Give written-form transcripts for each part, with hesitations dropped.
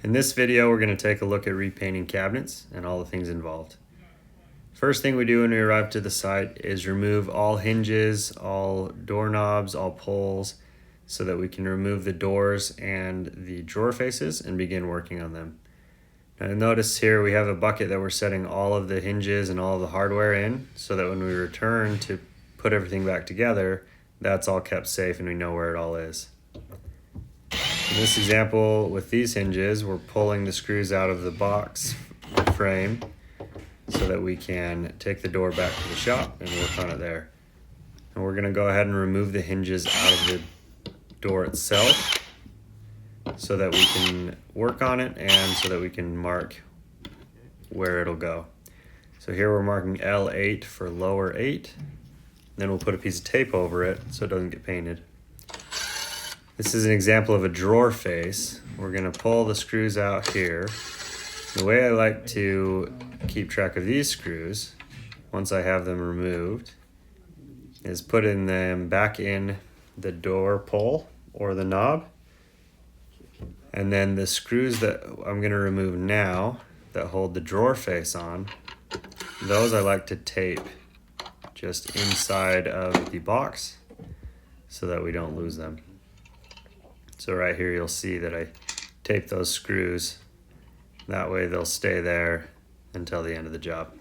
In this video, we're going to take a look at repainting cabinets and all the things involved. First thing we do when we arrive to the site is remove all hinges, all doorknobs, all pulls, so that we can remove the doors and the drawer faces and begin working on them. Now notice here we have a bucket that we're setting all of the hinges and all of the hardware in, so that when we return to put everything back together, that's all kept safe and we know where it all is. In this example with these hinges, we're pulling the screws out of the box frame so that we can take the door back to the shop and work on it there. And we're going to go ahead and remove the hinges out of the door itself so that we can work on it and so that we can mark where it'll go. So here we're marking L8 for lower 8. Then we'll put a piece of tape over it so it doesn't get painted. This is an example of a drawer face. We're going to pull the screws out here. The way I like to keep track of these screws, once I have them removed, is putting them back in the door pull or the knob. And then the screws that I'm going to remove now that hold the drawer face on, those I like to tape just inside of the box so that we don't lose them. So right here you'll see that I tape those screws. That way they'll stay there until the end of the job.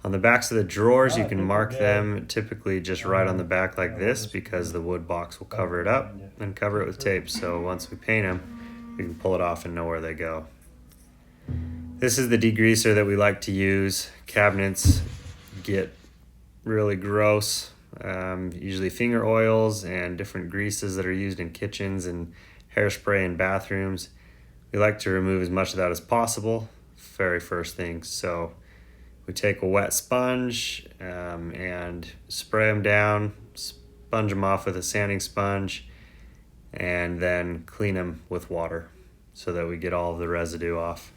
On the backs of the drawers, you can mark them typically just right on the back like this, because the wood box will cover it up and cover it with tape. So once we paint them, we can pull it off and know where they go. This is the degreaser that we like to use. Cabinets get really gross. Usually finger oils and different greases that are used in kitchens and hairspray in bathrooms. We like to remove as much of that as possible very first thing. So we take a wet sponge and spray them down, sponge them off with a sanding sponge, and then clean them with water so that we get all of the residue off.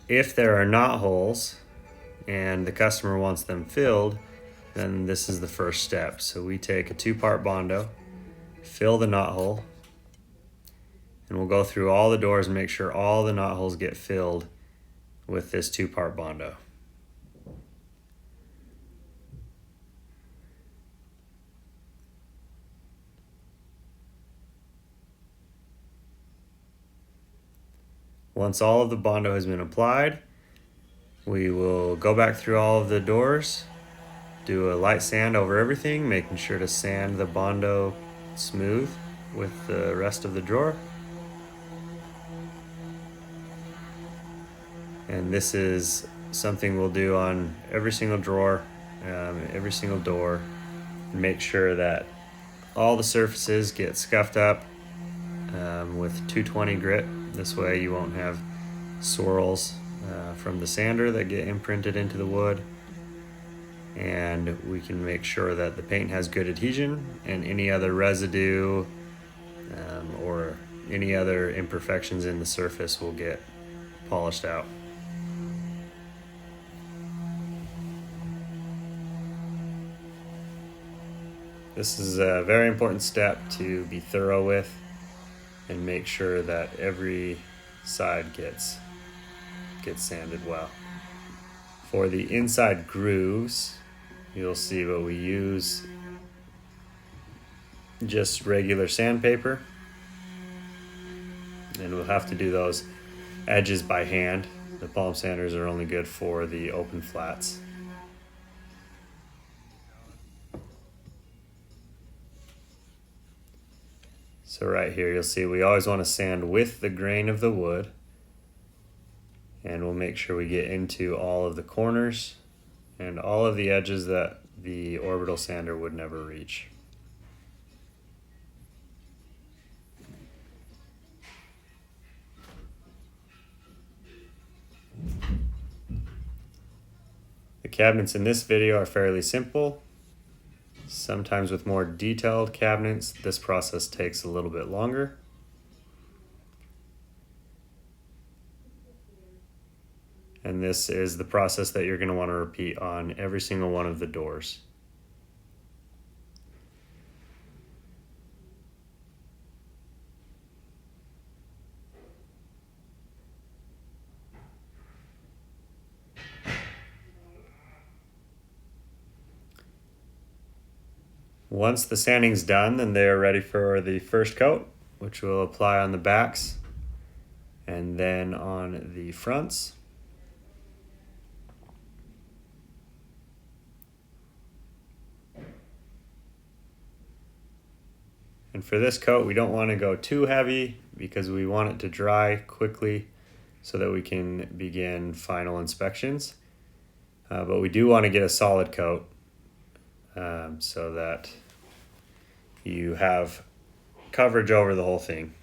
If there are knot holes and the customer wants them filled, then this is the first step. So we take a 2-part bondo, fill the knot hole, and we'll go through all the doors and make sure all the knot holes get filled with this 2-part bondo. Once all of the bondo has been applied, we will go back through all of the doors, do a light sand over everything, making sure to sand the bondo smooth with the rest of the drawer. And this is something we'll do on every single drawer, every single door, and make sure that all the surfaces get scuffed up with 220 grit. This way you won't have swirls from the sander that get imprinted into the wood. And we can make sure that the paint has good adhesion, and any other residue or any other imperfections in the surface will get polished out. This is a very important step to be thorough with and make sure that every side gets sanded well. For the inside grooves, you'll see what we use, just regular sandpaper, and we'll have to do those edges by hand. The palm sanders are only good for the open flats. So right here you'll see we always want to sand with the grain of the wood, and we'll make sure we get into all of the corners and all of the edges that the orbital sander would never reach. The cabinets in this video are fairly simple. Sometimes with more detailed cabinets, this process takes a little bit longer. And this is the process that you're going to want to repeat on every single one of the doors. Once the sanding's done, then they are ready for the first coat, which we'll apply on the backs and then on the fronts. And for this coat, we don't want to go too heavy because we want it to dry quickly so that we can begin final inspections. But we do want to get a solid coat so that you have coverage over the whole thing.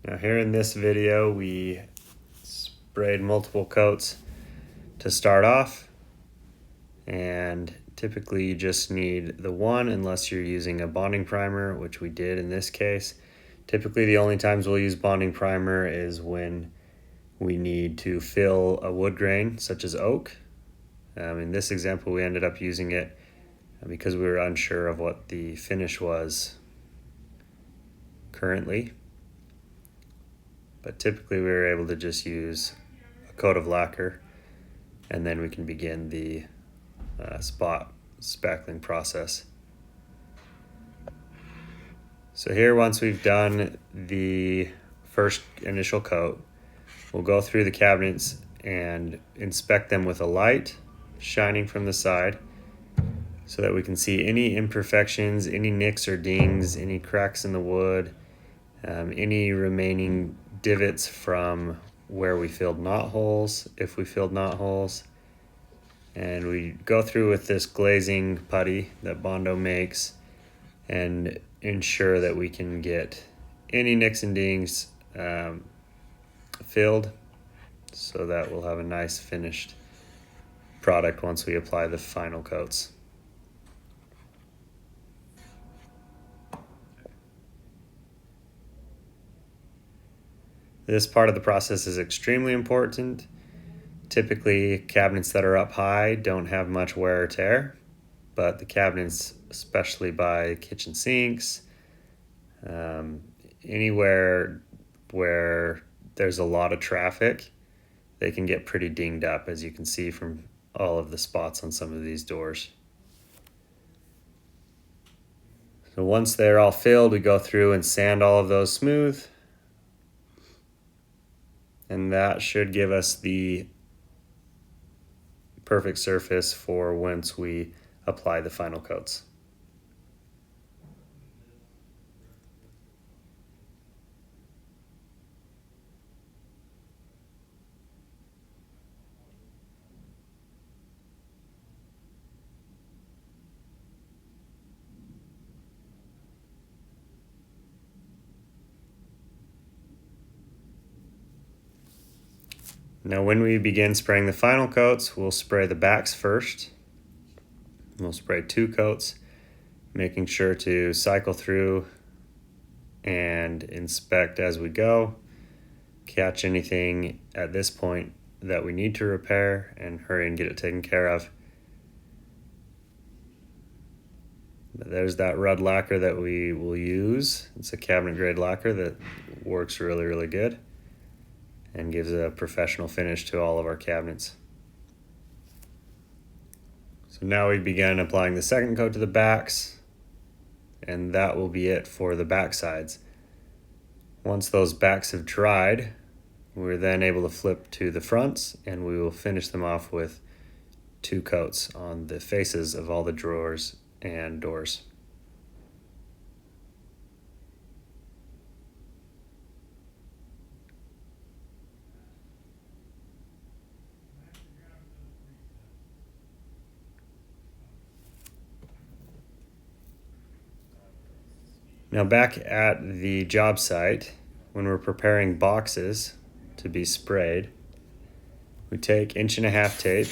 Now here in this video, we sprayed multiple coats to start off, and typically you just need the one unless you're using a bonding primer, which we did in this case. Typically the only times we'll use bonding primer is when we need to fill a wood grain such as oak. In this example we ended up using it because we were unsure of what the finish was currently. But typically we were able to just use a coat of lacquer and then we can begin the spot spackling process. So here, once we've done the first initial coat, we'll go through the cabinets and inspect them with a light shining from the side so that we can see any imperfections, any nicks or dings, any cracks in the wood, any remaining divots from where we filled knot holes, if we filled knot holes. And we go through with this glazing putty that Bondo makes and ensure that we can get any nicks and dings filled so that we'll have a nice finished product once we apply the final coats. This part of the process is extremely important. Typically, cabinets that are up high don't have much wear or tear, but the cabinets, especially by kitchen sinks, anywhere where there's a lot of traffic, they can get pretty dinged up, as you can see from all of the spots on some of these doors. So once they're all filled, we go through and sand all of those smooth. And that should give us the perfect surface for once we apply the final coats. Now when we begin spraying the final coats, we'll spray the backs first. We'll spray 2 coats, making sure to cycle through and inspect as we go, catch anything at this point that we need to repair, and hurry and get it taken care of. But there's that red lacquer that we will use. It's a cabinet grade lacquer that works really, really good and gives a professional finish to all of our cabinets. So now we begin applying the second coat to the backs, and that will be it for the back sides. Once those backs have dried, we're then able to flip to the fronts, and we will finish them off with 2 coats on the faces of all the drawers and doors. Now back at the job site, when we're preparing boxes to be sprayed, We take 1.5" tape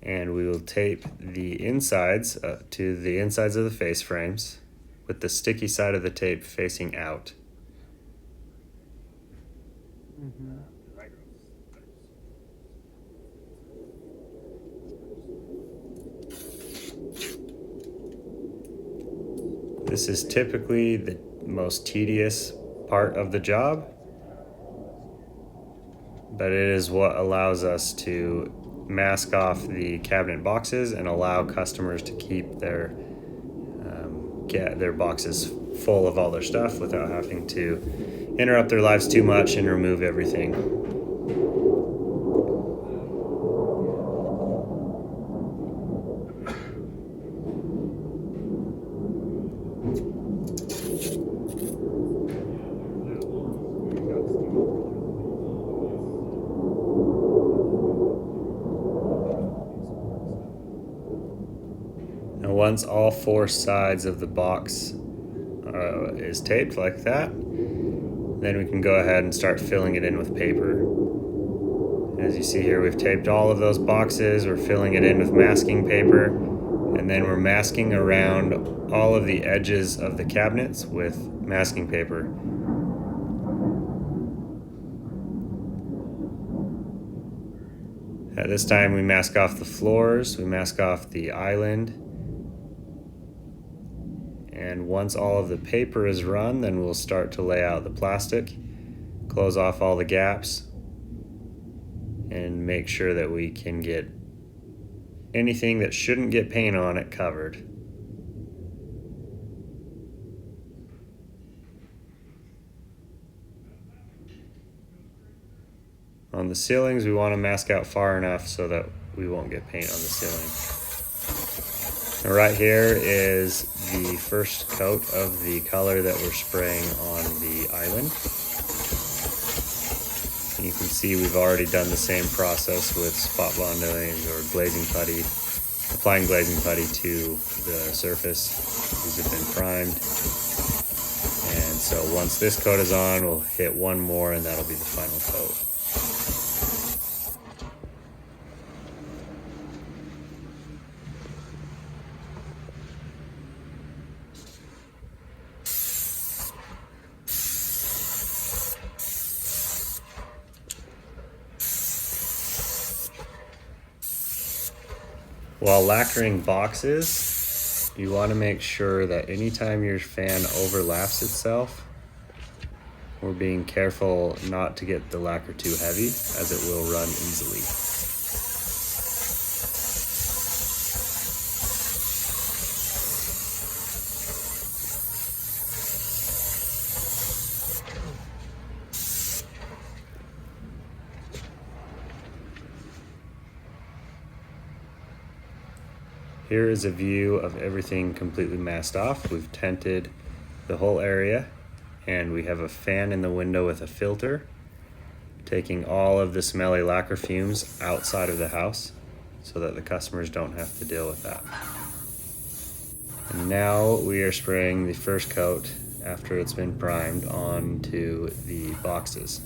and we will tape the insides to the insides of the face frames with the sticky side of the tape facing out. This is typically the most tedious part of the job, but it is what allows us to mask off the cabinet boxes and allow customers to keep their boxes full of all their stuff without having to interrupt their lives too much and remove everything. And once all 4 sides of the box is taped like that, then we can go ahead and start filling it in with paper. As you see here, we've taped all of those boxes. We're filling it in with masking paper, and then we're masking around all of the edges of the cabinets with masking paper. At this time, we mask off the floors, we mask off the island, and once all of the paper is run, then we'll start to lay out the plastic, close off all the gaps, and make sure that we can get anything that shouldn't get paint on it covered. On the ceilings, we want to mask out far enough so that we won't get paint on the ceiling. And right here is the first coat of the color that we're spraying on the island. And you can see we've already done the same process with spot bondoing or glazing putty, applying glazing putty to the surface. These have been primed. And so once this coat is on, we'll hit one more and that'll be the final coat. While lacquering boxes, you want to make sure that anytime your fan overlaps itself, we're being careful not to get the lacquer too heavy, as it will run easily. Here is a view of everything completely masked off. We've tented the whole area, and we have a fan in the window with a filter, taking all of the smelly lacquer fumes outside of the house so that the customers don't have to deal with that. And now we are spraying the first coat after it's been primed onto the boxes.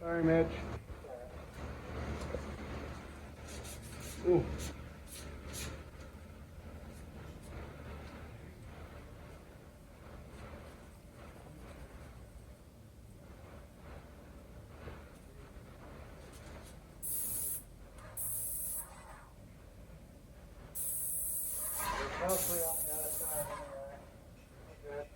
Sorry, Mitch. Ooh. Mostly on the other side anyway. Good.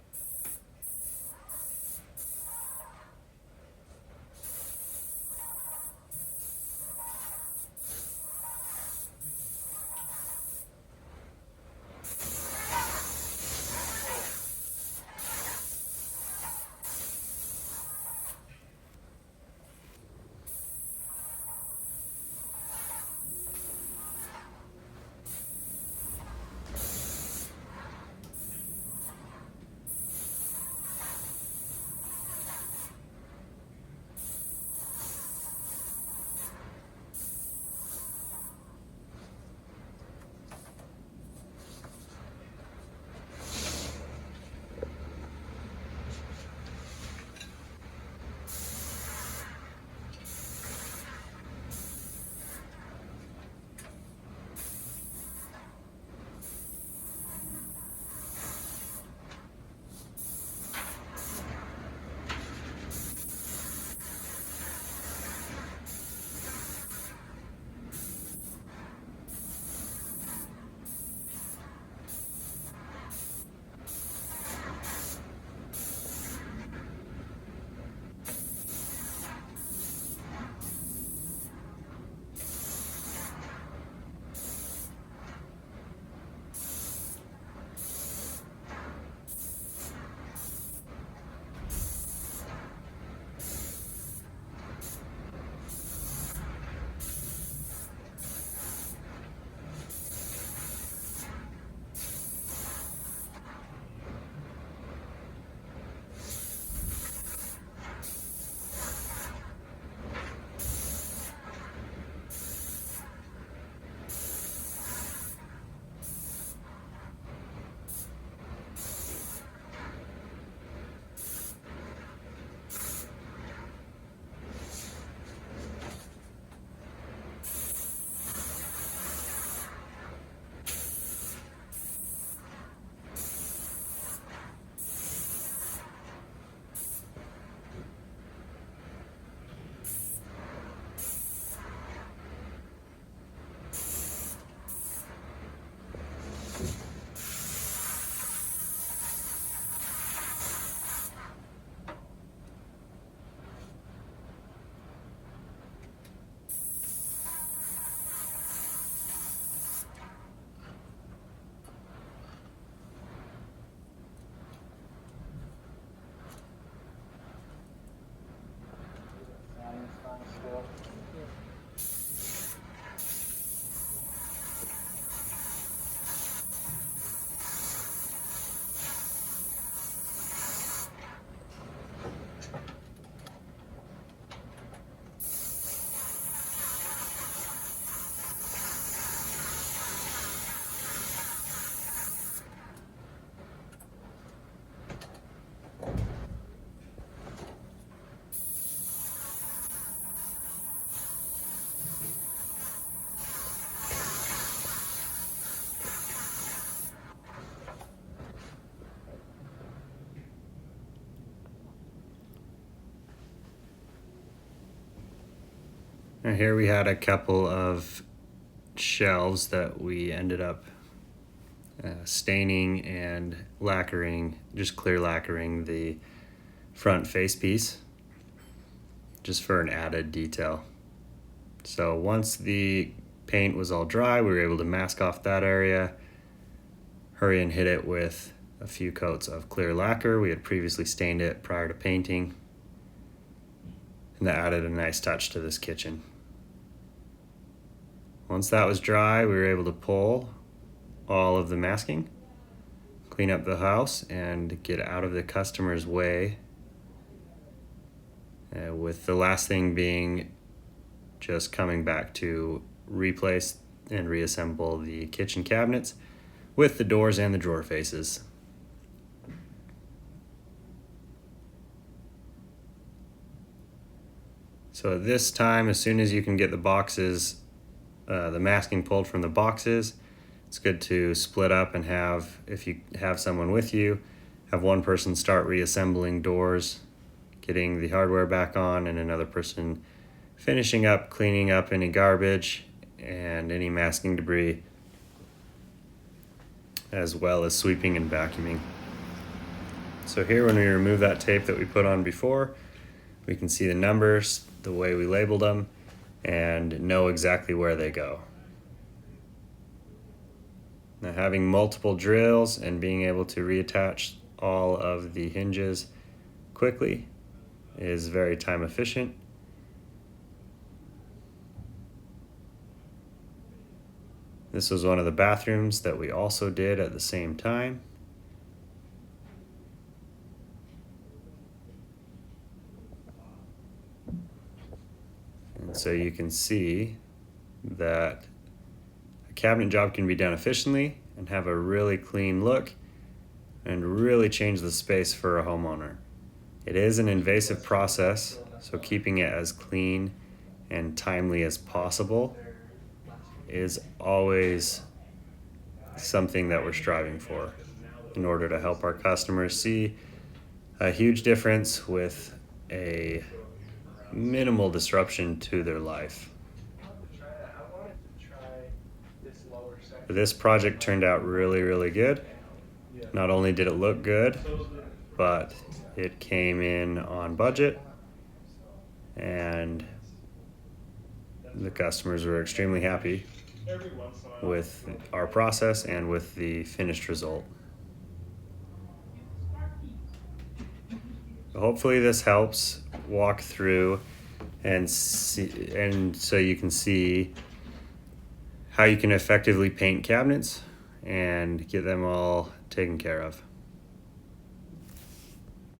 Now here we had a couple of shelves that we ended up staining and lacquering, just clear lacquering the front face piece, just for an added detail. So once the paint was all dry, we were able to mask off that area, hurry and hit it with a few coats of clear lacquer. We had previously stained it prior to painting, and that added a nice touch to this kitchen. Once that was dry, we were able to pull all of the masking, clean up the house, and get out of the customer's way, with the last thing being just coming back to replace and reassemble the kitchen cabinets with the doors and the drawer faces. So at this time, as soon as you can get the boxes, the masking pulled from the boxes, it's good to split up and have, if you have someone with you, have one person start reassembling doors, getting the hardware back on, and another person finishing up, cleaning up any garbage and any masking debris, as well as sweeping and vacuuming. So here, when we remove that tape that we put on before, we can see the numbers, the way we labeled them, and know exactly where they go. Now, having multiple drills and being able to reattach all of the hinges quickly is very time efficient. This was one of the bathrooms that we also did at the same time. And so you can see that a cabinet job can be done efficiently and have a really clean look and really change the space for a homeowner. It is an invasive process, so keeping it as clean and timely as possible is always something that we're striving for in order to help our customers see a huge difference with a minimal disruption to their life. This project turned out really, really good. Not only did it look good, but it came in on budget, and the customers were extremely happy with our process and with the finished result. Hopefully this helps walk through and see, and so you can see how you can effectively paint cabinets and get them all taken care of.